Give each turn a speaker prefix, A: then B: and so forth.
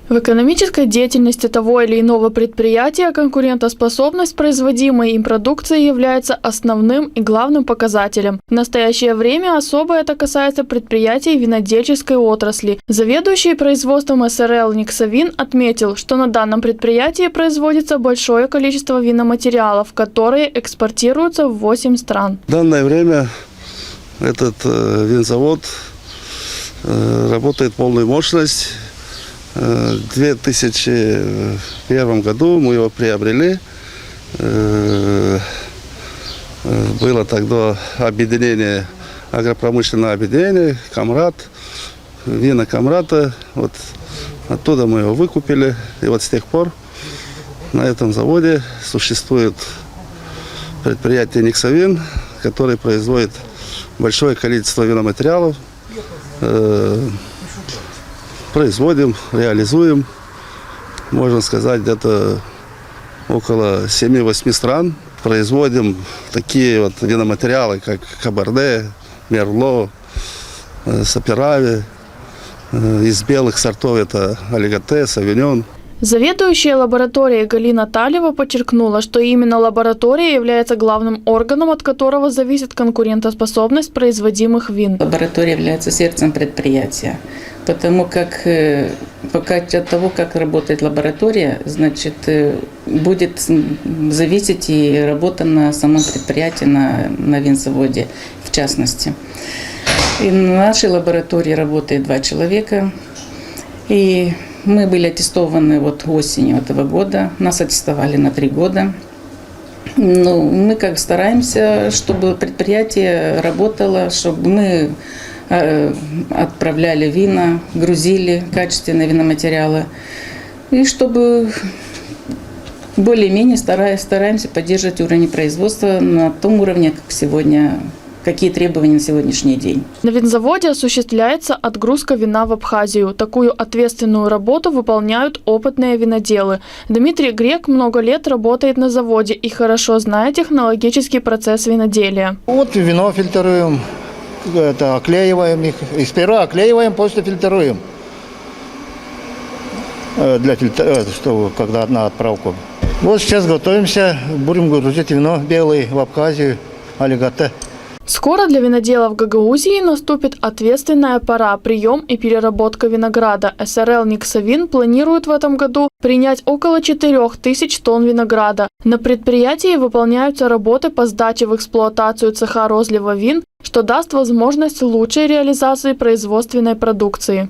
A: В экономической деятельности того или иного предприятия конкурентоспособность производимой им продукции является основным и главным показателем. В настоящее время особо это касается предприятий винодельческой отрасли. Заведующий производством СРЛ Никсавин отметил, что на данном предприятии производится большое количество виноматериалов, которые экспортируются в 8 стран.
B: В данное время этот винзавод работает полную мощность. В 2001 году мы его приобрели. Было тогда объединение, агропромышленное объединение, Камрат, вина Камрата. Вот оттуда мы его выкупили. И вот с тех пор на этом заводе существует предприятие Никсавин, которое производит большое количество виноматериалов. Производим, реализуем, можно сказать, где-то около 7-8 стран. Производим такие вот виноматериалы, как Кабарде, Мерло, Саперави. Из белых сортов это Алигате, Савиньон.
A: Заведующая лабораторией Галина Талева подчеркнула, что именно лаборатория является главным органом, от которого зависит конкурентоспособность производимых вин.
C: Лаборатория является сердцем предприятия, потому как от того, как работает лаборатория, значит, будет зависеть и работа на самом предприятии, на винзаводе в частности. И в нашей лаборатории работает 2 человека, и мы были аттестованы осенью этого года, нас аттестовали на 3 года. Мы стараемся, чтобы предприятие работало, чтобы мы отправляли вина, грузили качественные виноматериалы. И чтобы более-менее стараемся поддерживать уровень производства на том уровне, как сегодня. Какие требования на сегодняшний день.
A: На винзаводе осуществляется отгрузка вина в Абхазию. Такую ответственную работу выполняют опытные виноделы. Дмитрий Грек много лет работает на заводе и хорошо знает технологический процесс виноделия.
D: Вот вино фильтруем, оклеиваем их. И сперва оклеиваем, после фильтруем. Когда на отправку. Вот сейчас готовимся, будем грузить вино белое в Абхазию, Алигате.
A: Скоро для виноделов Гагаузии наступит ответственная пора – прием и переработка винограда. СРЛ Никсавин планирует в этом году принять около 4000 тонн винограда. На предприятии выполняются работы по сдаче в эксплуатацию цеха розлива вин, что даст возможность лучшей реализации производственной продукции.